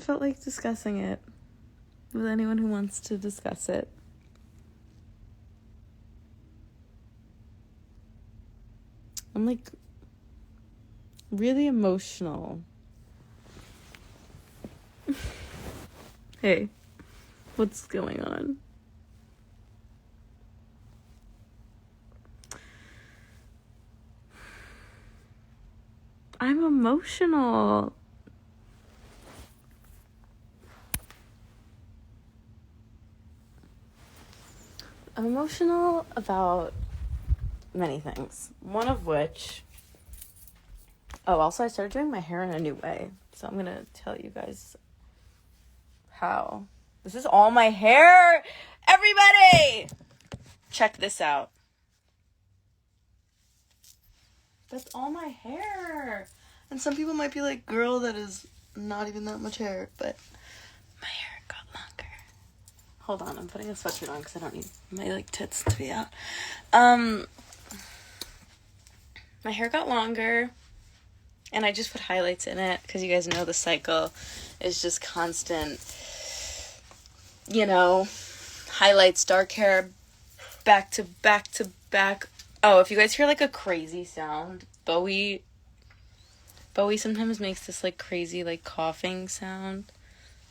felt like discussing it with anyone who wants to discuss it. I'm like really emotional. Hey, what's going on? I'm emotional. I'm emotional about many things. One of which... Oh, also I started doing my hair in a new way. So I'm going to tell you guys how. This is all my hair! Everybody! Check this out. That's all my hair. And some people might be like, girl, that is not even that much hair. But my hair got longer. Hold on, I'm putting a sweatshirt on because I don't need my tits to be out. My hair got longer. And I just put highlights in it because you guys know the cycle is just constant, highlights, dark hair, back to back to back. Oh, if you guys hear a crazy sound, Bowie sometimes makes this crazy coughing sound.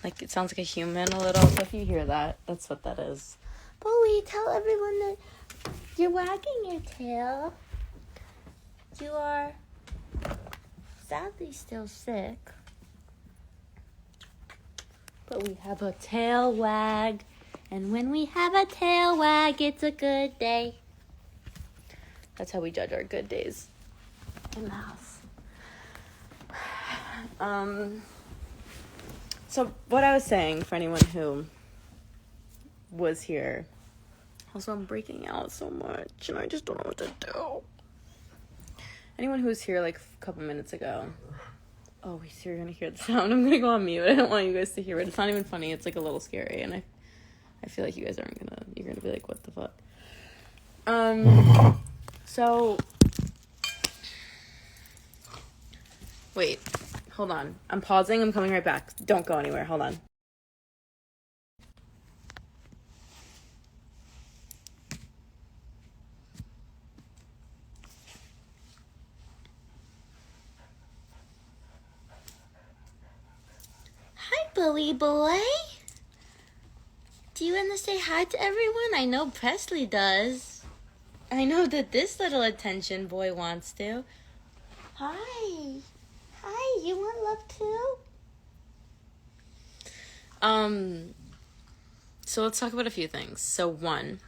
It sounds like a human a little. So if you hear that, that's what that is. Bowie, tell everyone that you're wagging your tail. You are sadly still sick. But we have a tail wag. And when we have a tail wag, it's a good day. That's how we judge our good days in the house. So what I was saying, for anyone who was here, also I'm breaking out so much and I just don't know what to do. Anyone who was here a couple minutes ago. Oh, you're gonna hear the sound. I'm gonna go on mute. I don't want you guys to hear it. It's not even funny. It's a little scary, and I feel like you guys you're gonna be like, what the fuck? So wait, hold on. I'm pausing. I'm coming right back. Don't go anywhere. Hold on. Hi, Bowie boy. Do you want to say hi to everyone? I know Presley does. I know that this little attention boy wants to. Hi. Hi, you want love too? So let's talk about a few things. So one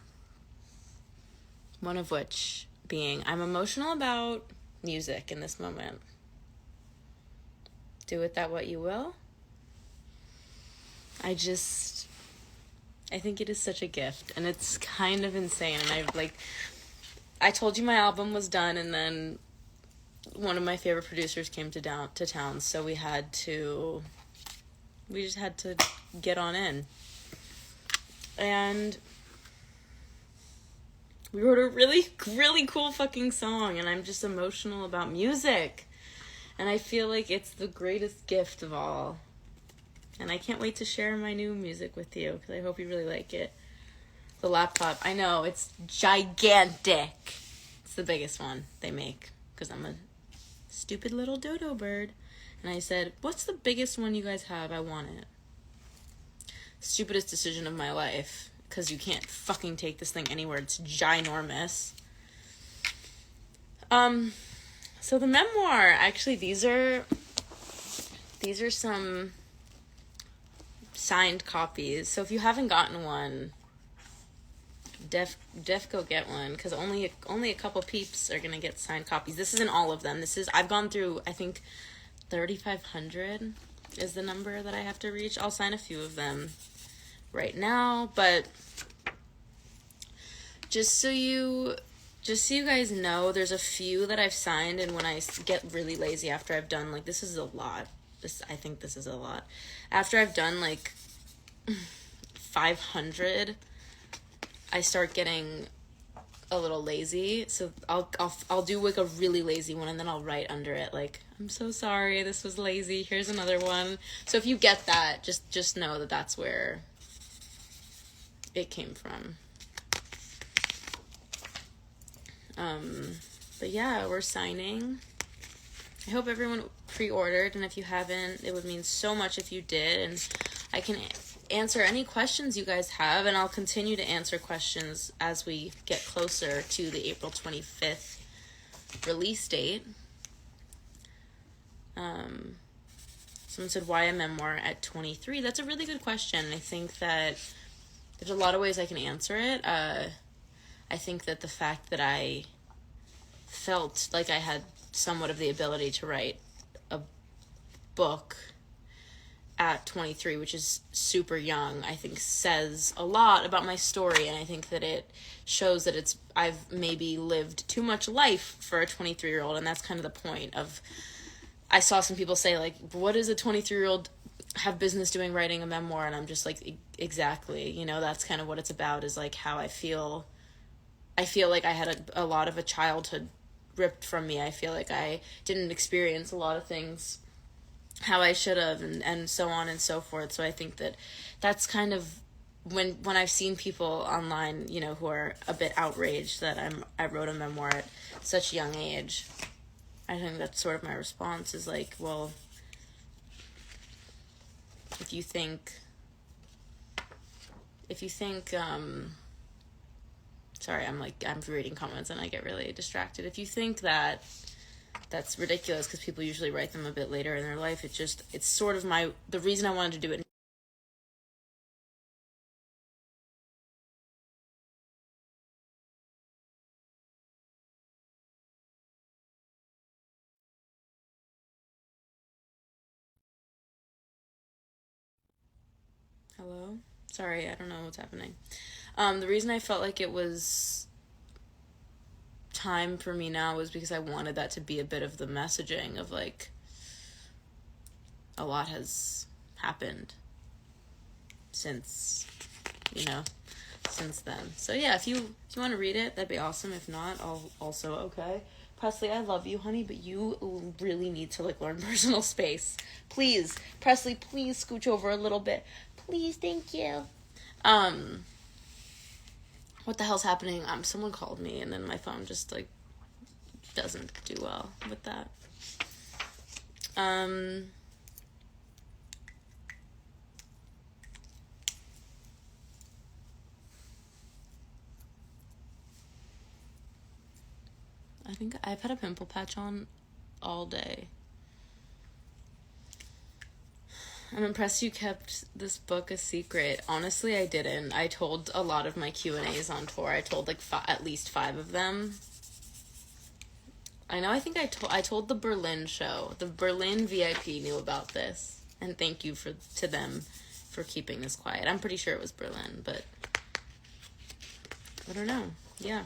of which being I'm emotional about music in this moment. Do with that what you will. I think it is such a gift, and it's kind of insane. And I told you my album was done, and then one of my favorite producers came to town, so we just had to get on in. And we wrote a really, really cool fucking song, and I'm just emotional about music. And I feel like it's the greatest gift of all. And I can't wait to share my new music with you, because I hope you really like it. The laptop, I know, it's gigantic. It's the biggest one they make, because I'm a stupid little dodo bird. And I said, what's the biggest one you guys have? I want it. Stupidest decision of my life, because you can't fucking take this thing anywhere. It's ginormous. So the Memoir, actually, these are some signed copies. So if you haven't gotten one, def go get one, because only a couple peeps are gonna get signed copies. This isn't all of them. I've gone through, I think 3,500 is the number that I have to reach. I'll sign a few of them right now, but just so you guys know, there's a few that I've signed, and when I get really lazy after I've done, this is a lot. I think this is a lot. After I've done, 500, I start getting a little lazy, so I'll do, a really lazy one, and then I'll write under it, I'm I'm so sorry. This was lazy. Here's another one. So if you get that, just know that that's where it came from. But yeah, we're signing. I hope everyone pre-ordered, and if you haven't, it would mean so much if you did, and I can answer any questions you guys have, and I'll continue to answer questions as we get closer to the April 25th release date. Someone said, why a memoir at 23? That's a really good question. I think that there's a lot of ways I can answer it. I think that the fact that I felt like I had somewhat of the ability to write a book at 23, which is super young, I think says a lot about my story, and I think that it shows that I've maybe lived too much life for a 23-year-old, and that's kind of the point of, I saw some people say, like, what does a 23-year-old have business doing writing a memoir? And I'm just like, exactly, you know, that's kind of what it's about, is like how I feel like I had a lot of a childhood ripped from me. I feel like I didn't experience a lot of things how I should have, and so on and so forth. So I think that that's kind of when I've seen people online, you know, who are a bit outraged that I wrote a memoir at such a young age. I think that's sort of my response, is like, well, if you think, sorry, I'm reading comments and I get really distracted. If you think that that's ridiculous because people usually write them a bit later in their life, it's sort of the reason I wanted to do it. Hello? Sorry, I don't know what's happening. The reason I felt like it was time for me now was because I wanted that to be a bit of the messaging of, like, a lot has happened since then. So yeah, if you want to read it, that'd be awesome. If not, I'll also okay. Presley, I love you, honey, but you really need to, like, learn personal space. Please, Presley, please scooch over a little bit. Please, thank you. What the hell's happening? Someone called me, and then my phone just, like, doesn't do well with that. I think I've had a pimple patch on all day. I'm impressed you kept this book a secret. Honestly, I didn't. I told a lot of my Q&As on tour. I told, like, at least 5 of them. I know, I think I told the Berlin show. The Berlin VIP knew about this. And thank you to them for keeping this quiet. I'm pretty sure it was Berlin, but I don't know. Yeah.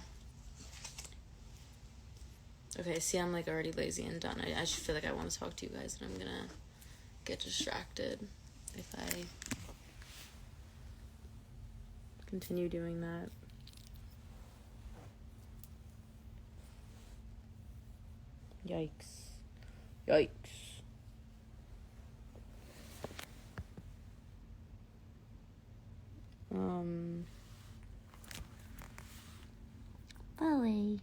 Okay, see, I'm, like, already lazy and done. I just feel like I want to talk to you guys, and I'm gonna get distracted if I continue doing that. Yikes. Bowie.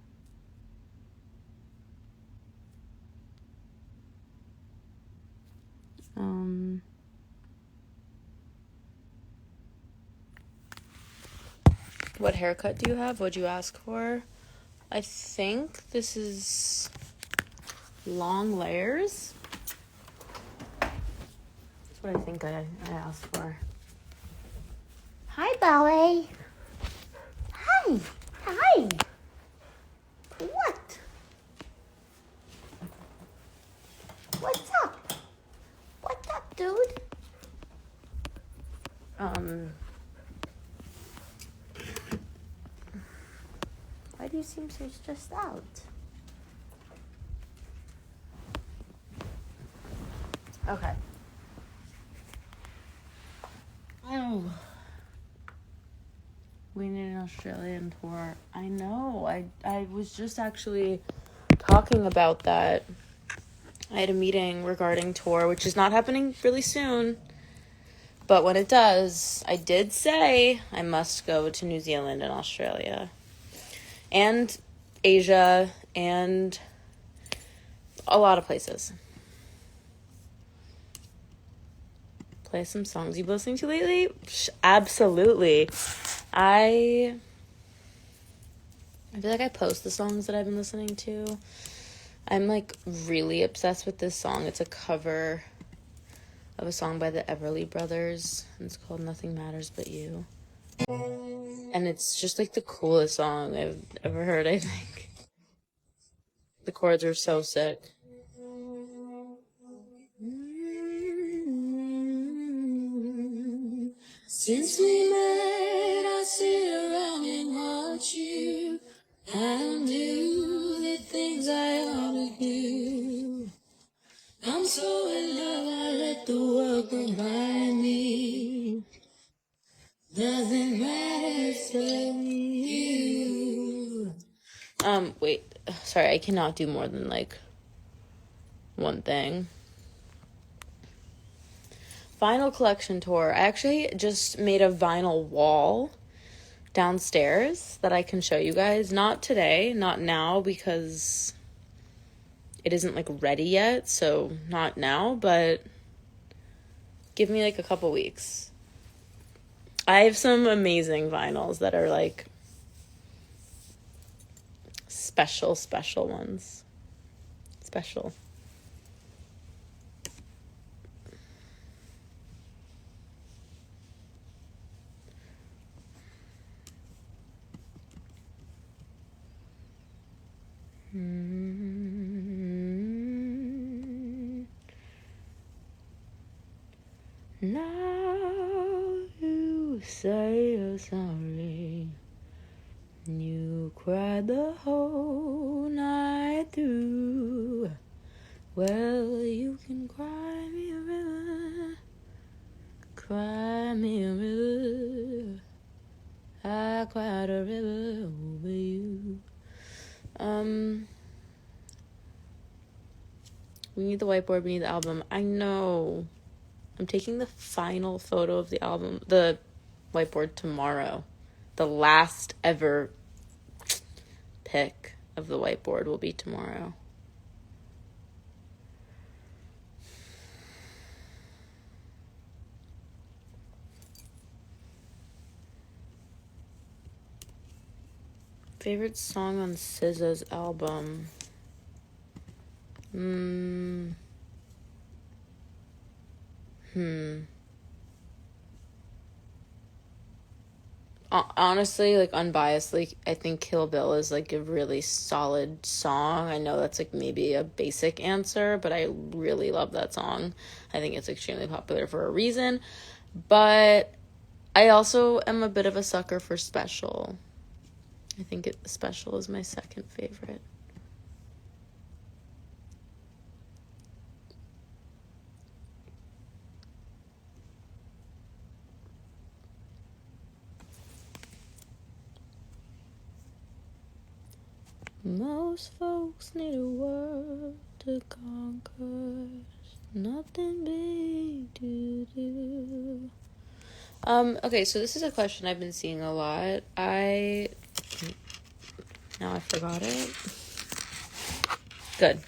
What haircut do you have? What'd you ask for? I think this is long layers. That's what I think I asked for. Hi, Bowie. Hi. What? What's up? What's up, dude? Why do you seem so stressed out? Okay. Oh. We need an Australian tour. I know. I was just actually talking about that. I had a meeting regarding tour, which is not happening really soon. But when it does, I did say I must go to New Zealand and Australia. And Asia and a lot of places. Play some songs you've been listening to lately? Absolutely. I feel like I post the songs that I've been listening to. I'm like really obsessed with this song. It's a cover of a song by the Everly Brothers. And it's called Nothing Matters But You. And it's just like the coolest song I've ever heard, I think. The chords are so sick. Since we met, I sit around and watch you. I don't do the things I ought to do. I'm so in love, I let the world go by me. Nothing matters but you. Wait. Sorry, I cannot do more than like one thing. Vinyl collection tour. I actually just made a vinyl wall downstairs that I can show you guys. Not today, not now, because it isn't like ready yet, so not now, but give me like a couple weeks. I have some amazing vinyls that are like special ones. Special. Now you say you're sorry. You cried the whole night through. Well, you can cry me a river. Cry me a river. I cried a river over you. We need the whiteboard, we need the album. I know. I'm taking the final photo of the album, the whiteboard, tomorrow. The last ever pic of the whiteboard will be tomorrow. Favorite song on SZA's album? Honestly, like unbiasedly, I think Kill Bill is like a really solid song. I know that's like maybe a basic answer, but I really love that song. I think it's extremely popular for a reason. But I also am a bit of a sucker for Special. I think Special is my second favorite. Most folks need a world to conquer. Nothing big to do. Okay, so this is a question I've been seeing a lot. Now I forgot it. Good.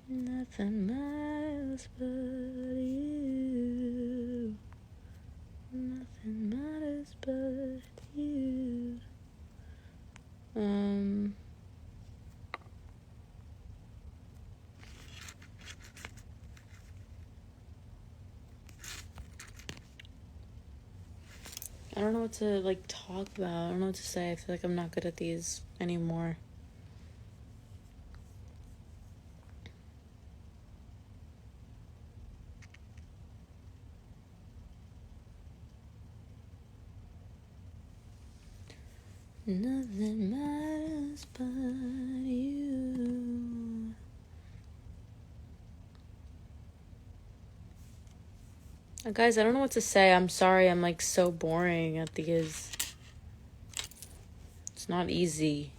Nothing matters but you. Nothing matters but you. I don't know what to like talk about. I don't know what to say. I feel like I'm not good at these anymore. Nothing matters but you. Guys, I don't know what to say. I'm sorry I'm like so boring at these. It's not easy.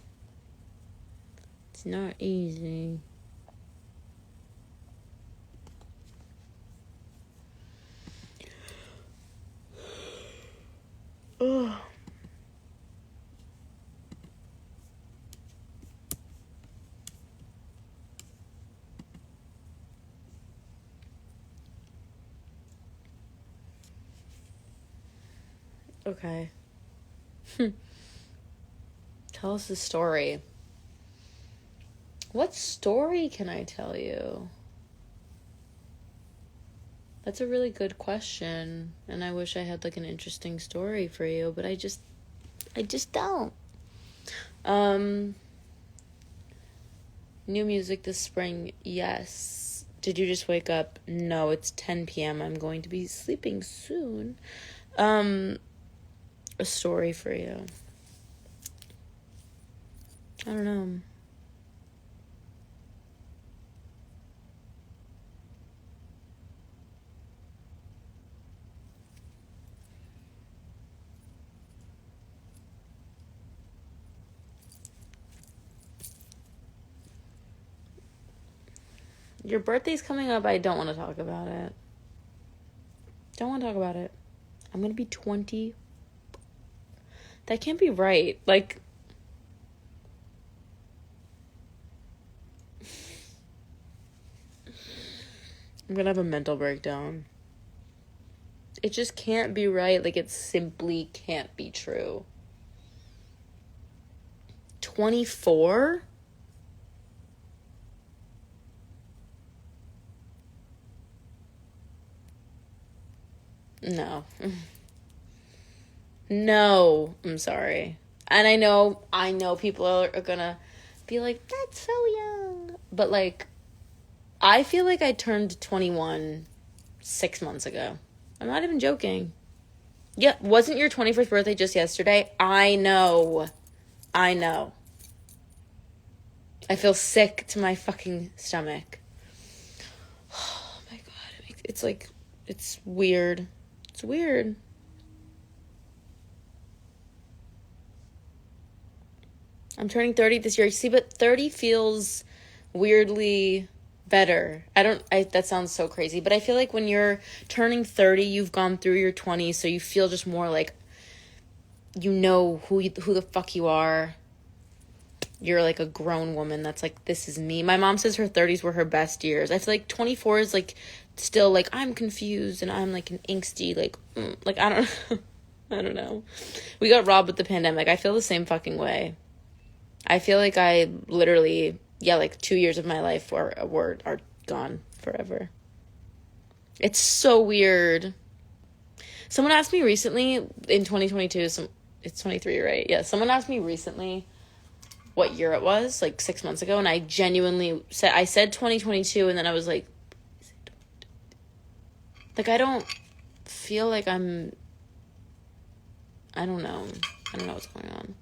It's not easy. Ugh. Okay. Tell us the story. What story can I tell you? That's a really good question, and I wish I had like an interesting story for you, but I just don't. New music this spring, yes. Did you just wake up? No, it's 10 p.m. I'm going to be sleeping soon. A story for you. I don't know. Your birthday's coming up. I don't want to talk about it. Don't want to talk about it. I'm going to be 20. That can't be right. Like, I'm going to have a mental breakdown. It just can't be right. Like, it simply can't be true. 24? No. No, I'm sorry. And I know people are gonna be like, that's so young. But, like, I feel like I turned 21 6 months ago. I'm not even joking. Yeah, wasn't your 21st birthday just yesterday? I know. I feel sick to my fucking stomach. Oh my God. It's like, it's weird. It's weird. I'm turning 30 this year. See, but 30 feels weirdly better. That sounds so crazy, but I feel like when you're turning 30, you've gone through your 20s, so you feel just more like you know who the fuck you are. You're like a grown woman that's like, this is me. My mom says her 30s were her best years. I feel like 24 is like still like I'm confused and I'm like an angsty like I don't know. We got robbed with the pandemic. I feel the same fucking way. I feel like I literally, like 2 years of my life are gone forever. It's so weird. Someone asked me recently in 2022, it's 23, right? Yeah, someone asked me recently what year it was, like 6 months ago, and I genuinely said 2022, and then I was like, I don't feel like I don't know what's going on.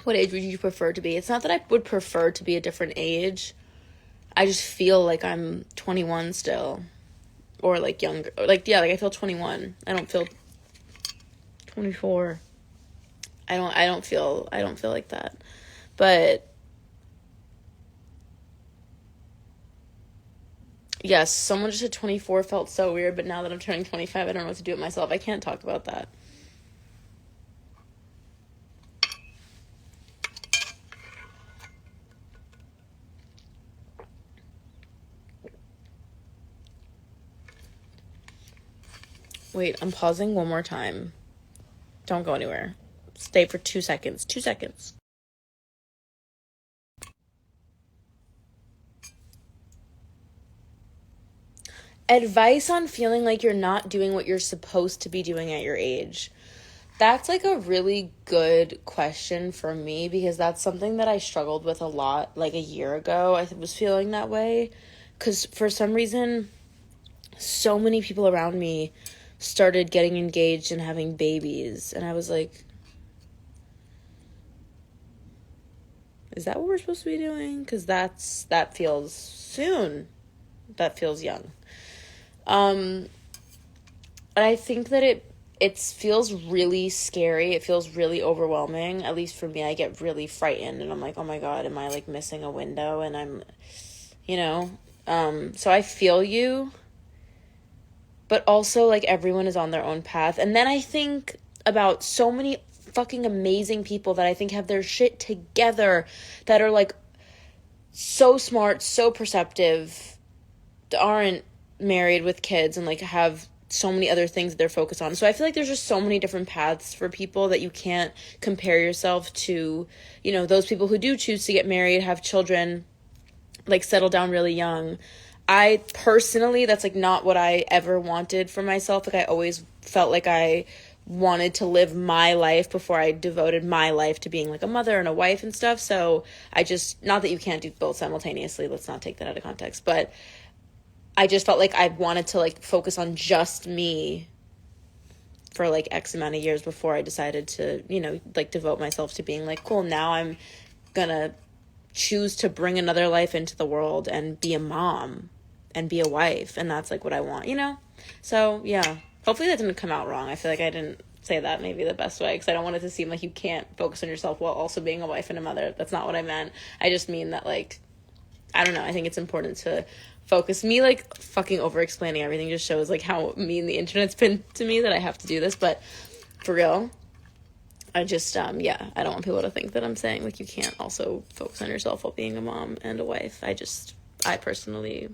What age would you prefer to be? It's not that I would prefer to be a different age. I just feel like I'm 21 still. Or like younger. Like I feel 21. I don't feel 24. I don't feel like that. But yes, someone just said 24 felt so weird, but now that I'm turning 25, I don't know what to do with myself. I can't talk about that. Wait, I'm pausing one more time. Don't go anywhere. Stay for 2 seconds. 2 seconds. Advice on feeling like you're not doing what you're supposed to be doing at your age. That's like a really good question for me because that's something that I struggled with a lot like a year ago. I was feeling that way because for some reason so many people around me started getting engaged and having babies, and I was like, is that what we're supposed to be doing? Because that feels soon. That feels young. And I think that it feels really scary. It feels really overwhelming. At least for me, I get really frightened, and I'm like, oh my God, am I like missing a window? And I'm, so I feel you, but also like everyone is on their own path. And then I think about so many fucking amazing people that I think have their shit together, that are like so smart, so perceptive, aren't married with kids, and like have so many other things that they're focused on. So I feel like there's just so many different paths for people that you can't compare yourself to, those people who do choose to get married, have children, like settle down really young. I personally, that's like not what I ever wanted for myself. Like I always felt like I wanted to live my life before I devoted my life to being like a mother and a wife and stuff. So I just, not that you can't do both simultaneously, let's not take that out of context, but I just felt like I wanted to like focus on just me for like X amount of years before I decided to, like devote myself to being like, cool, now I'm gonna choose to bring another life into the world and be a mom and be a wife. And that's like what I want, So yeah, hopefully that didn't come out wrong. I feel like I didn't say that maybe the best way, because I don't want it to seem like you can't focus on yourself while also being a wife and a mother. That's not what I meant. I just mean that, like, I don't know, I think it's important to focus. Me like fucking over explaining everything just shows like how mean the internet's been to me that I have to do this. But for real, I just I don't want people to think that I'm saying like you can't also focus on yourself while being a mom and a wife. I personally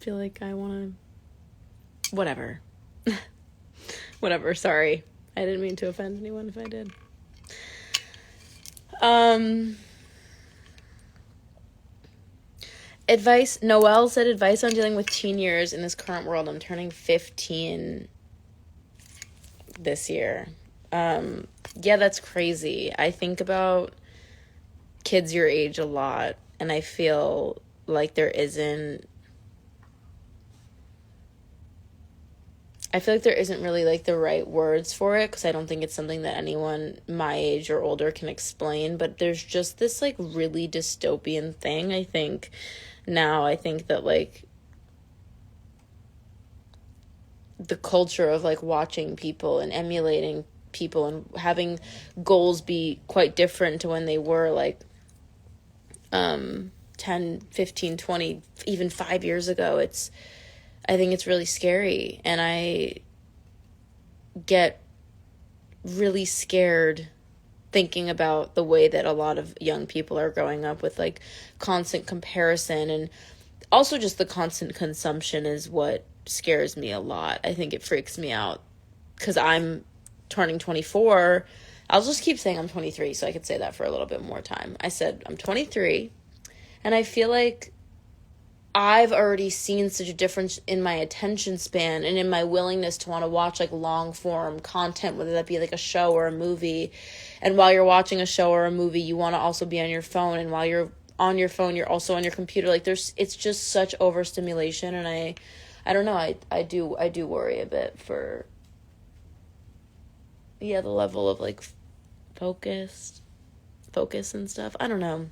feel like I want to whatever. Sorry, I didn't mean to offend anyone if I did. Advice. Noelle said advice on dealing with teen years in this current world. I'm turning 15 this year. Yeah, that's crazy. I think about kids your age a lot, and I feel like there isn't really like the right words for it, because I don't think it's something that anyone my age or older can explain. But there's just this like really dystopian thing, I think that like the culture of like watching people and emulating people and having goals be quite different to when they were like 10, 15, 20, even 5 years ago. I think it's really scary, and I get really scared thinking about the way that a lot of young people are growing up with like constant comparison, and also just the constant consumption is what scares me a lot. I think it freaks me out because I'm turning 24. I'll just keep saying I'm 23 so I could say that for a little bit more time. I said I'm 23, and I feel like I've already seen such a difference in my attention span and in my willingness to want to watch like long form content, whether that be like a show or a movie. And while you're watching a show or a movie, you want to also be on your phone. And while you're on your phone, you're also on your computer. Like it's just such overstimulation. And I don't know. I do worry a bit for, the level of like focus and stuff. I don't know.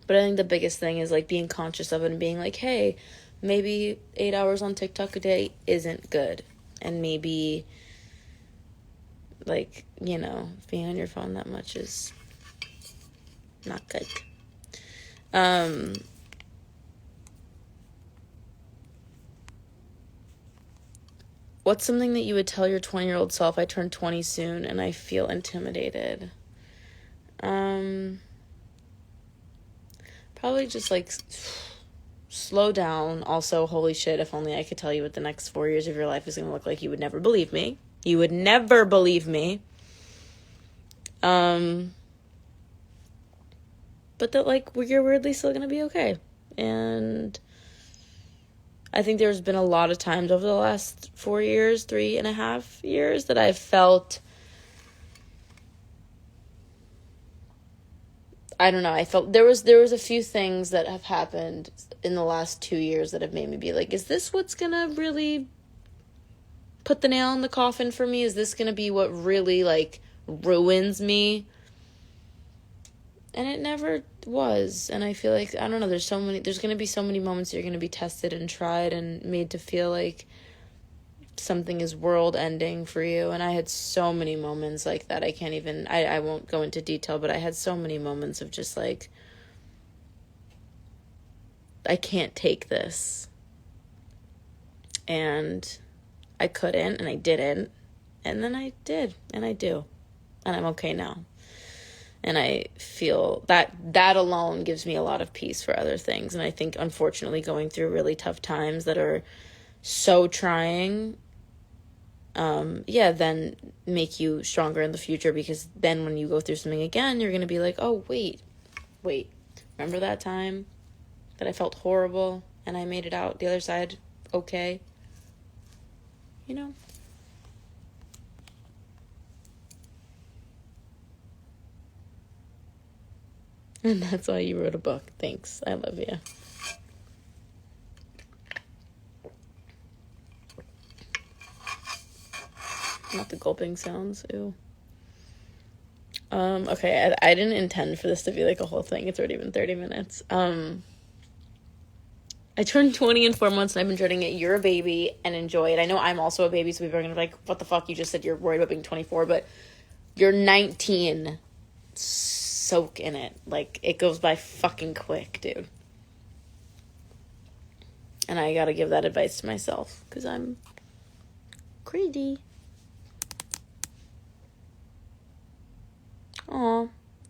But I think the biggest thing is like being conscious of it and being like, hey, maybe 8 hours on TikTok a day isn't good. And maybe like, being on your phone that much is not good. What's something that you would tell your 20-year-old self? I turn 20 soon and I feel intimidated. Probably just like slow down. Also, holy shit, if only I could tell you what the next 4 years of your life is going to look like, you would never believe me. But that like you're weirdly still going to be okay. And I think there's been a lot of times over the last 4 years, 3.5 years, that I've felt, I don't know, I felt there was a few things that have happened in the last 2 years that have made me be like, is this what's gonna really put the nail in the coffin for me? Is this gonna be what really like ruins me? And it never was. And I feel like, I don't know, there's going to be so many moments you're going to be tested and tried and made to feel like something is world ending for you. And I had so many moments like that. I won't go into detail, but I had so many moments of just like, I can't take this. And I couldn't, and I didn't. And then I did, and I do. And I'm okay now. And I feel that alone gives me a lot of peace for other things. And I think, unfortunately, going through really tough times that are so trying, then make you stronger in the future. Because then when you go through something again, you're going to be like, oh, wait. Remember that time that I felt horrible and I made it out the other side okay? You know? And that's why you wrote a book. Thanks. I love you. Not the gulping sounds. Ew. Okay, I didn't intend for this to be like a whole thing. It's already been 30 minutes. I turned 20 in 4 months and I've been dreading it. You're a baby and enjoy it. I know I'm also a baby, so people are going to be like, what the fuck? You just said you're worried about being 24, but you're 19. Soak in it. Like, it goes by fucking quick, dude. And I gotta give that advice to myself because I'm crazy. Aw,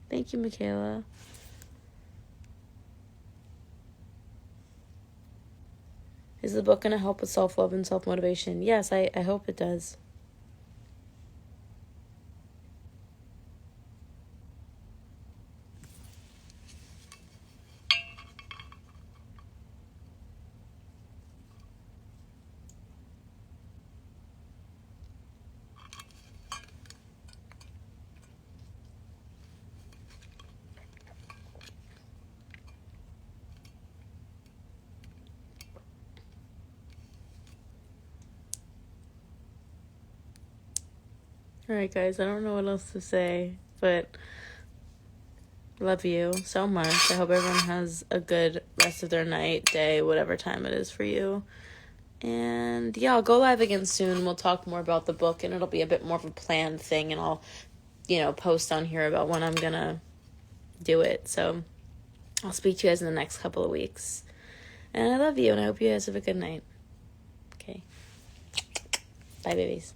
thank you, Michaela. Is the book gonna help with self-love and self-motivation? Yes, I hope it does. Alright, guys, I don't know what else to say, but love you so much. I hope everyone has a good rest of their night, day, whatever time it is for you. And yeah, I'll go live again soon. We'll talk more about the book, and it'll be a bit more of a planned thing, and I'll, post on here about when I'm gonna do it. So I'll speak to you guys in the next couple of weeks. And I love you, and I hope you guys have a good night. Okay. Bye, babies.